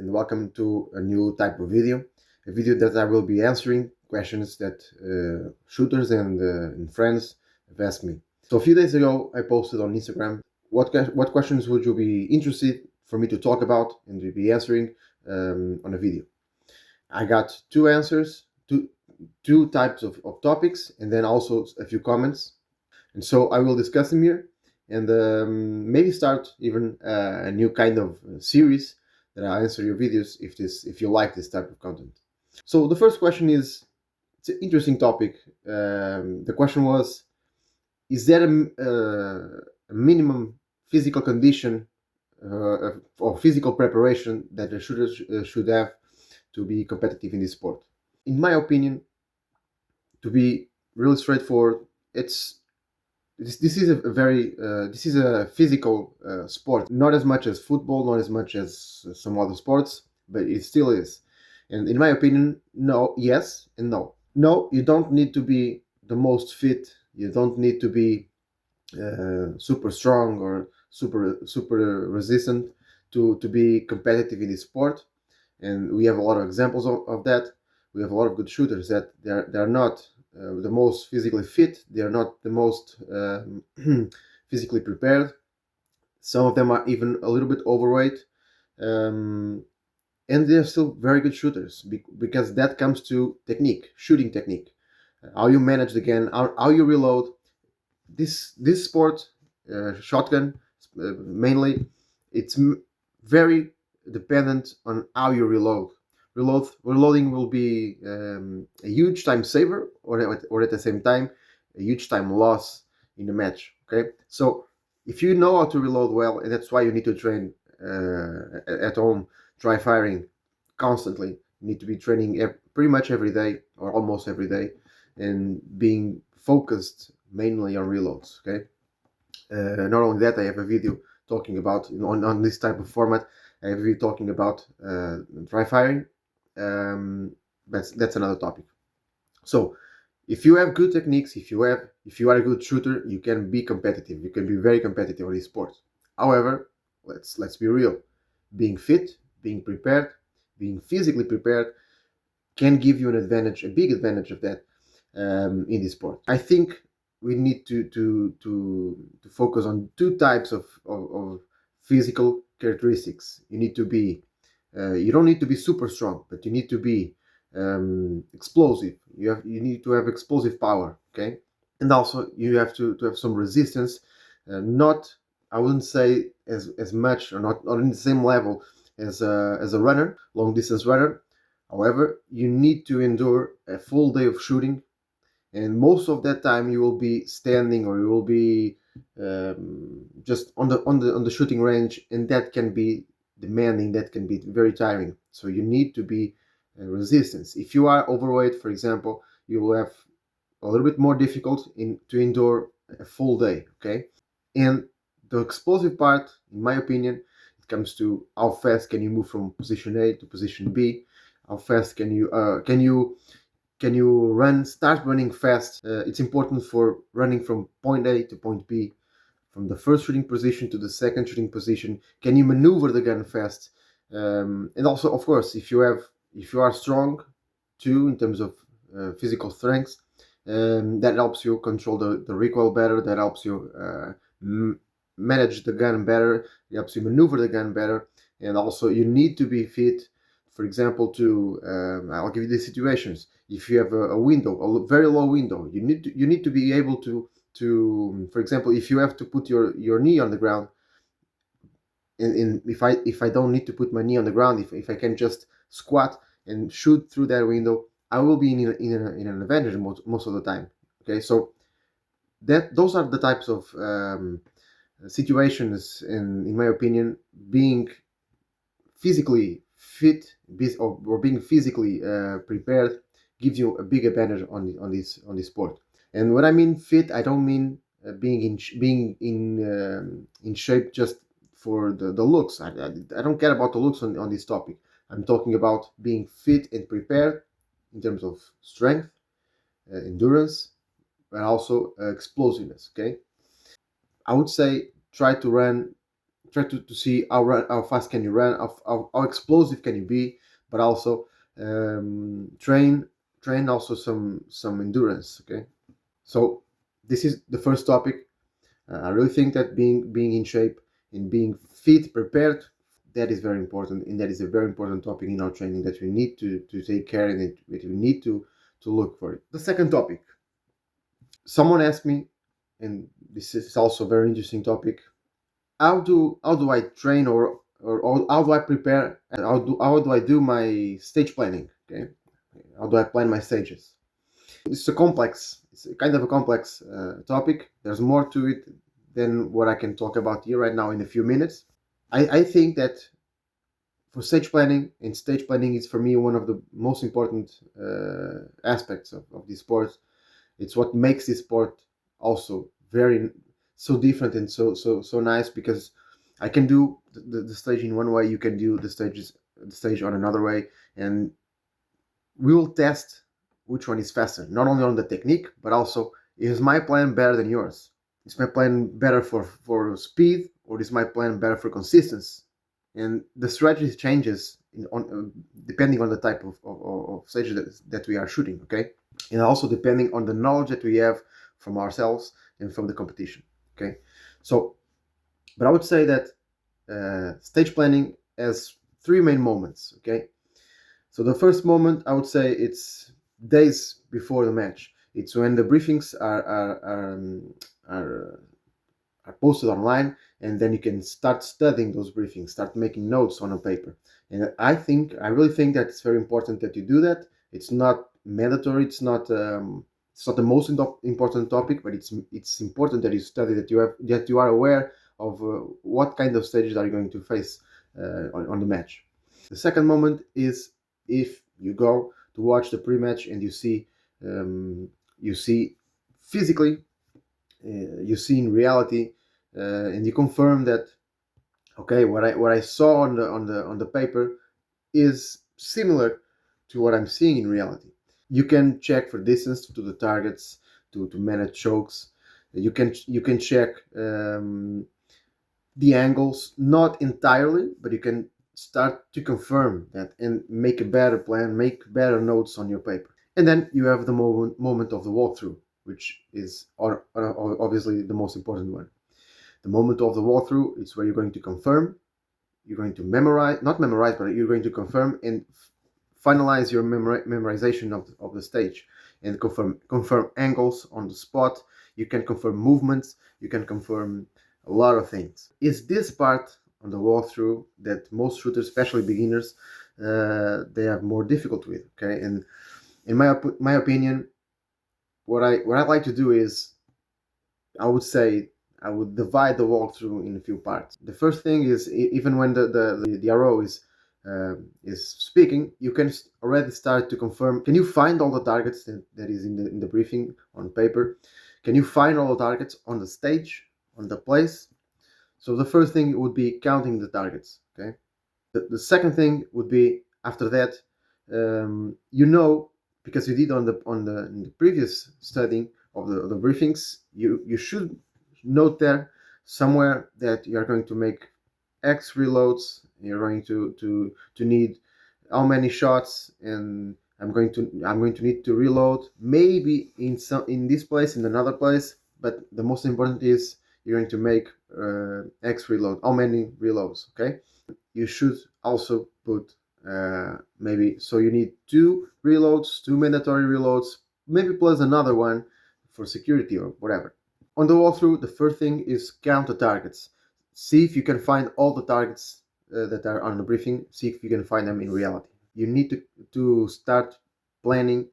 and welcome to a new type of a video that I will be answering questions that shooters and friends have asked me. So a few days ago, I posted on Instagram what questions would you be interested for me to talk about and to be answering on a video. I got two answers, two types of topics, and then also a few comments. And so I will discuss them here and maybe start even a new kind of series that I answer your videos if you like this type of content. So the first question is, it's an interesting topic. The question was, is there a minimum physical condition or physical preparation that a shooter should have to be competitive in this sport? In my opinion, to be really straightforward, it's this is a very this is a physical sport, not as much as football, not as much as some other sports, but it still is. And in my opinion, no, yes and no. No, you don't need to be the most fit. You don't need to be super strong or super resistant to be competitive in this sport. And we have a lot of examples of that. We have a lot of good shooters that they're not the most physically fit. They are not the most physically prepared. Some of them are even a little bit overweight, and they're still very good shooters because that comes to technique, shooting technique, how you manage the gun, how you reload. This sport, shotgun mainly, it's very dependent on how you reload. Reloading will be a huge time saver, or at the same time, a huge time loss in the match. Okay, so if you know how to reload well, and that's why you need to train at home, dry firing constantly. You need to be training pretty much every day or almost every day, and being focused mainly on reloads. Okay. Not only that, I have a video talking about on this type of format. I have a video talking about dry firing. That's another topic. So, if you have good techniques, if you are a good shooter, you can be competitive. You can be very competitive in this sport. However, let's be real. Being fit, being prepared, being physically prepared can give you an advantage, a big advantage of that in this sport. I think we need to focus on two types of physical characteristics. You need to be you don't need to be super strong, but you need to be explosive. You need to have explosive power. Okay, and also you have to have some resistance. Not, I wouldn't say as much, or not in the same level as a runner, long distance runner. However, you need to endure a full day of shooting, and most of that time you will be standing, or you will be just on the shooting range, and that can be demanding. That can be very tiring. So you need to be resistance. If you are overweight, for example, you will have a little bit more difficult to endure a full day. Okay, and the explosive part, in my opinion, it comes to how fast can you move from position A to position B. How fast can you start running fast. It's important for running from point A to point B, from the first shooting position to the second shooting position. Can you maneuver the gun fast? And also, of course, if you are strong too in terms of physical strength, that helps you control the recoil better. That helps you manage the gun better. It helps you maneuver the gun better. And also, you need to be fit. For example, I'll give you the situations. If you have a window, a very low window, you need to be able for example, if you have to put your knee on the ground, and if I don't need to put my knee on the ground, if I can just squat and shoot through that window, I will be in an advantage most of the time. Okay, so those are the types of situations, in my opinion, being physically fit, or being physically prepared gives you a big advantage on this sport. And when I mean fit, I don't mean being in shape just for the looks. I don't care about the looks on this topic. I'm talking about being fit and prepared in terms of strength, endurance, and also explosiveness. Okay, I would say try to see how fast can you run, how explosive can you be, but also train also some endurance. Okay, so this is the first topic. I really think that being in shape and being fit, prepared, that is very important, and that is a very important topic in our training that we need to take care and that we need to look for it. The second topic, someone asked me, and this is also a very interesting topic. How do I train or how do I prepare and how do I do my stage planning? Okay, how do I plan my stages? It's a kind of a complex topic. There's more to it than what I can talk about here right now in a few minutes. I think that for stage planning, and stage planning is for me one of the most important aspects of this sport. It's what makes this sport also very so different and so nice, because I can do the stage in one way, you can do the stage on another way, and we will test which one is faster, not only on the technique, but also, is my plan better than yours? Is my plan better for speed, or is my plan better for consistency? And the strategy changes depending on the type of stage that we are shooting, okay? And also depending on the knowledge that we have from ourselves and from the competition, okay? So, but I would say that stage planning has three main moments, okay? So the first moment, I would say, it's days before the match. It's when the briefings are posted online, and then you can start studying those briefings, start making notes on a paper. And I really think that it's very important that you do that. It's not mandatory. It's not the most important topic, but it's important that you study, that you are aware of what kind of stages are you going to face on the match. The second moment is if you go to watch the pre-match and you see physically, you see in reality, and you confirm that, okay, what I saw on the paper is similar to what I'm seeing in reality. You can check for distance to the targets, to manage chokes. You can check the angles, not entirely, but you can start to confirm that and make a better plan, make better notes on your paper. And then you have the moment of the walkthrough, which is obviously the most important one. The moment of the walkthrough is where you're going to confirm, you're going to not memorize, but you're going to confirm and finalize your memorization of the stage, and confirm angles on the spot. You can confirm movements, you can confirm a lot of things. It's this part on the walkthrough that most shooters, especially beginners, they have more difficult with. Okay, and in my opinion, what I like to do is, I would say, I would divide the walkthrough in a few parts. The first thing is, even when the RO is speaking, you can already start to confirm. Can you find all the targets that is in the briefing on paper? Can you find all the targets on the stage, on the place? So the first thing would be counting the targets. Okay. The second thing would be, after that, because you did in the previous studying of the briefings, you should note there somewhere that you are going to make X reloads. You're going to need how many shots, and I'm going to need to reload maybe in this place, in another place. But the most important is you're going to make X reload. How many reloads? Okay. You should also put maybe, so you need 2 reloads, 2 mandatory reloads, maybe plus another one for security or whatever. On the walkthrough, the first thing is count the targets. See if you can find all the targets that are on the briefing. See if you can find them in reality. You need to start planning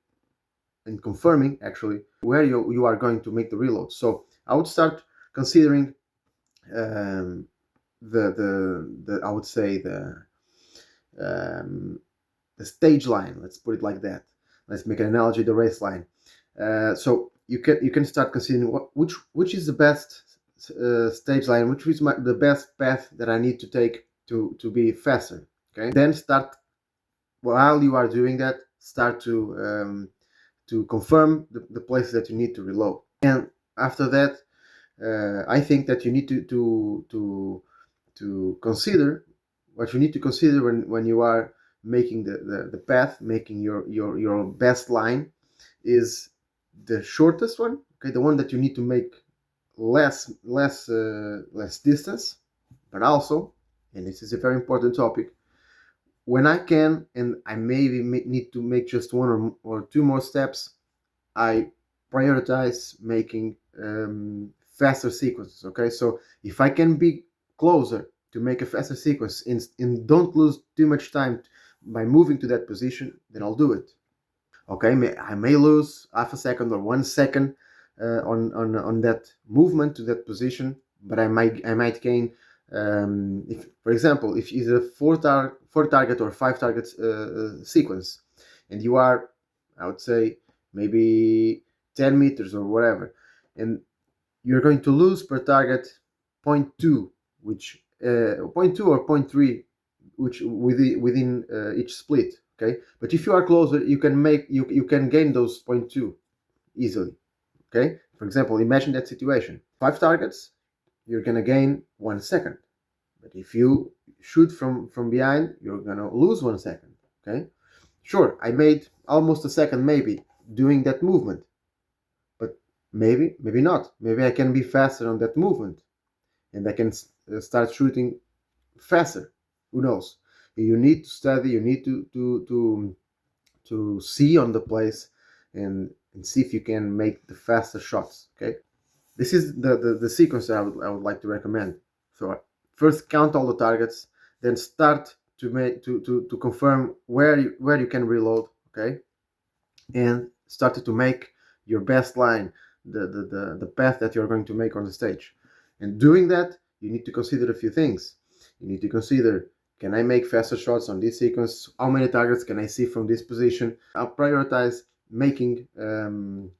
and confirming, actually, where you are going to make the reload. So I would start considering I would say the stage line. Let's put it like that. Let's make an analogy, the race line. So you can start considering which is the best stage line, which is the best path that I need to take to be faster. Okay. Then start, while you are doing that, start to confirm the places that you need to reload. And after that, I think that you need to to consider, what you need to consider when you are making the path, making your best line, is the shortest one, okay, the one that you need to make less distance, but also, and this is a very important topic, when I can and I maybe need to make just one or two more steps, I prioritize making faster sequences. Okay, so if I can be closer to make a faster sequence and don't lose too much time by moving to that position, then I'll do it. Okay, I may lose half a second or 1 second on that movement to that position, but I might gain. If, for example, if it's a four target or five target sequence, and you are, I would say, maybe 10 meters or whatever, and you're going to lose per target 0.2, which 0.2 or 0.3, which within each split. Okay, but if you are closer, you can gain those 0.2 easily. Okay, for example, imagine that situation: 5 targets, you're gonna gain 1 second. But if you shoot from behind, you're gonna lose 1 second. Okay, sure, I made almost a second maybe doing that movement, but maybe not. Maybe I can be faster on that movement, and I can start shooting faster. Who knows? You need to study. You need to see on the place and see if you can make the faster shots. Okay, this is the sequence that I would like to recommend. So first count all the targets, then start to make to confirm where you can reload. Okay, and started to make your best line, the path that you're going to make on the stage. And doing that, you need to consider a few things. You need to consider, can I make faster shots on this sequence? How many targets can I see from this position? I'll prioritize making the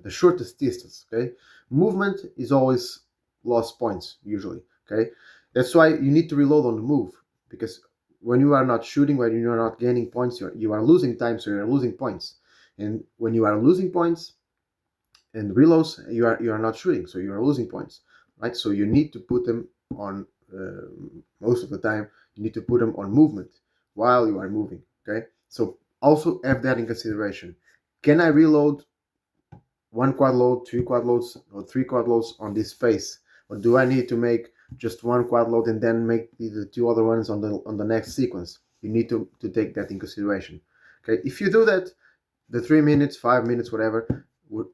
shortest distance. Okay, movement is always lost points usually. Okay, that's why you need to reload on the move, because when you are not shooting, when you are not gaining points, you are losing time, so you are losing points. And when you are losing points and reloads, you are not shooting, so you are losing points, right? So you need to put them on most of the time. You need to put them on movement while you are moving. Okay, so also have that in consideration. Can I reload one quad load, two quad loads, or three quad loads on this space, or do I need to make just one quad load and then make the two other ones on the next sequence? You need to take that in consideration. Okay, if you do that, the 3 minutes, 5 minutes, whatever,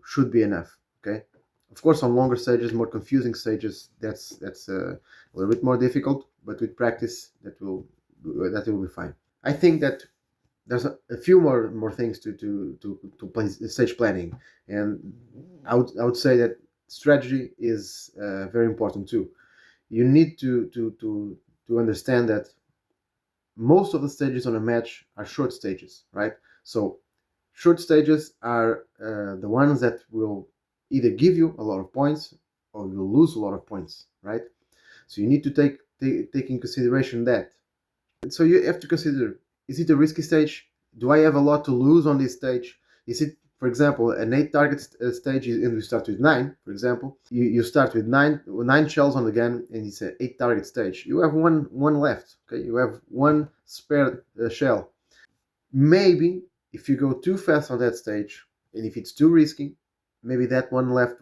should be enough. Okay, of course, on longer stages, more confusing stages, that's a little bit more difficult, but with practice, that will be fine. I think that there's a few more things to play stage planning, and I would say that strategy is very important too. You need to understand that most of the stages on a match are short stages, right? So short stages are the ones that will either give you a lot of points or you'll lose a lot of points, right? So you need to take in consideration that. And so you have to consider, is it a risky stage? Do I have a lot to lose on this stage? Is it, for example, an 8 target stage and we start with 9, for example? You start with nine shells on the gun and it's an 8 target stage. You have one left, okay? You have one spare shell. Maybe if you go too fast on that stage and if it's too risky, maybe that one left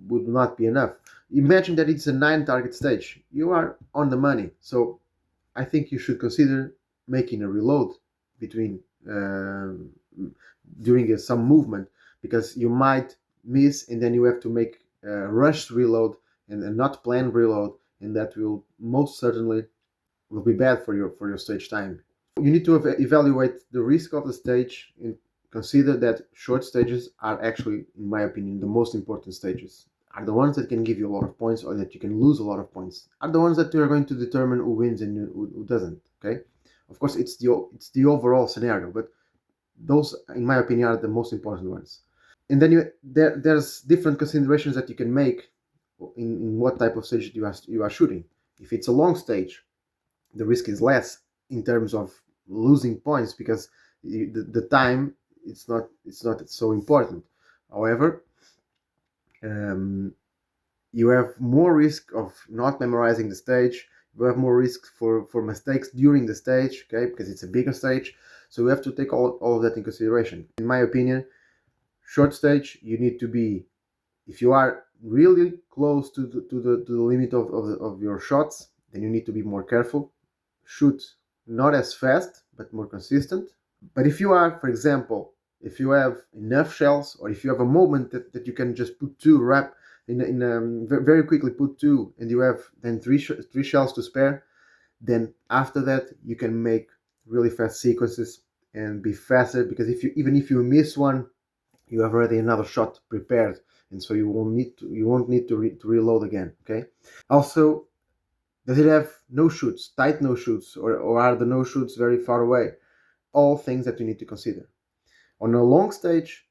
would not be enough. Imagine that it's a 9 target stage. You are on the money. So I think you should consider making a reload between during some movement, because you might miss and then you have to make a rushed reload and a not planned reload, and that will most certainly will be bad for your stage time. You need to evaluate the risk of the stage and consider that short stages are actually, in my opinion, the most important stages. Are the ones that can give you a lot of points or that you can lose a lot of points. Are the ones that are going to determine who wins and who doesn't. Okay, of course it's the overall scenario, but those, in my opinion, are the most important ones. And then there's different considerations that you can make in what type of stage you are shooting. If it's a long stage, the risk is less in terms of losing points, because the time it's not so important. However, you have more risk of not memorizing the stage. You have more risk for mistakes during the stage, okay, because it's a bigger stage. So we have to take all of that in consideration. In my opinion, short stage, you need to be, if you are really close to the limit of your shots, then you need to be more careful. Shoot not as fast, but more consistent. But if you are, for example, if you have enough shells, or if you have a moment that you can just put two wrap very quickly put two, and you have then three shells to spare, then after that you can make really fast sequences and be faster, because even if you miss one, you have already another shot prepared, and so you won't need to reload again. Okay. Also, does it have no shoots, tight no shoots, or are the no shoots very far away? All things that you need to consider. On a long stage,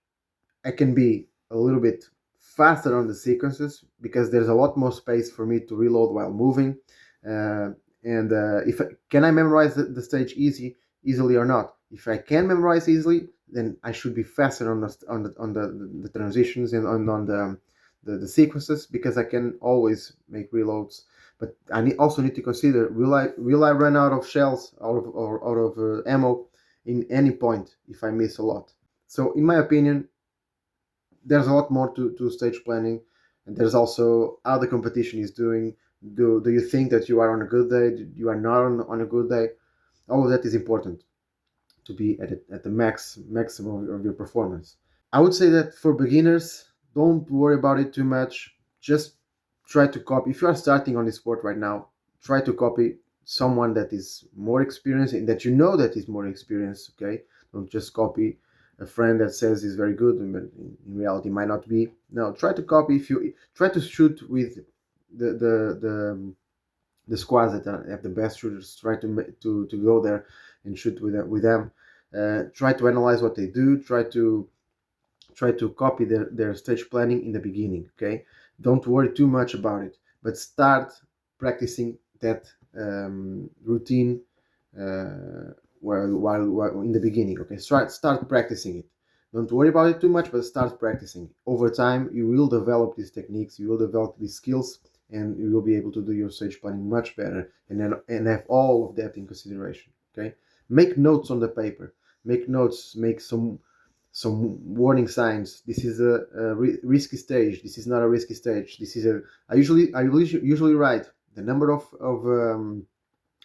I can be a little bit faster on the sequences because there's a lot more space for me to reload while moving. And if can I memorize the stage easily or not? If I can memorize easily, then I should be faster on the transitions and on the sequences, because I can always make reloads. But I also need to consider, will I run out of shells, out of ammo in any point if I miss a lot? So in my opinion, there's a lot more to stage planning, and there's also how the competition is doing. Do you think that you are on a good day? You are not on a good day? All of that is important to be at the maximum of your performance. I would say that for beginners, don't worry about it too much. Just try to copy. If you are starting on this sport right now, try to copy someone that is more experienced and that you know that is more experienced. Okay, don't just copy a friend that says is very good, but in reality might not be. No, try to copy. If you try to shoot with the the the, the squads that have the best shooters, try to go there and shoot with them. Try to analyze what they do. Try to copy their stage planning in the beginning. Okay, don't worry too much about it, but start practicing that routine while in the beginning. Okay, start practicing it. Don't worry about it too much, but start practicing. Over time, you will develop these techniques, you will develop these skills, and you will be able to do your stage planning much better, and have all of that in consideration. Okay, make notes on the paper. Make notes. Make some warning signs. This is a risky stage. This is not a risky stage. This is a. I usually write the number of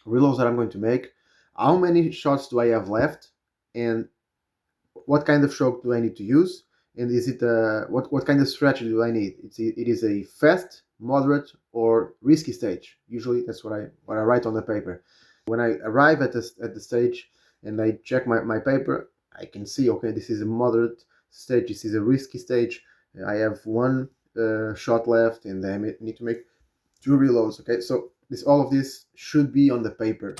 reloads that I'm going to make, how many shots do I have left, and what kind of stroke do I need to use, and is it what kind of strategy do I need? It is a fast, moderate, or risky stage. Usually that's what I write on the paper. When I arrive at the stage and I check my paper, I can see, okay, this is a moderate stage, this is a risky stage. I have one shot left, and I need to make two reloads. Okay, so all of this should be on the paper.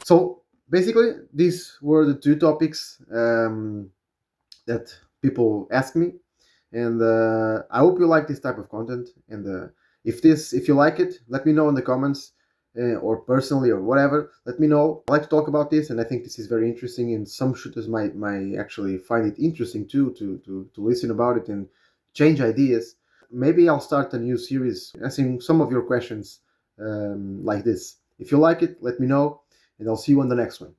So basically, these were the two topics that people ask me, and I hope you like this type of content. And if you like it, let me know in the comments, or personally or whatever. Let me know. I like to talk about this, and I think this is very interesting. And some shooters might actually find it interesting too to listen about it and change ideas. Maybe I'll start a new series answering some of your questions like this. If you like it, let me know, and I'll see you on the next one.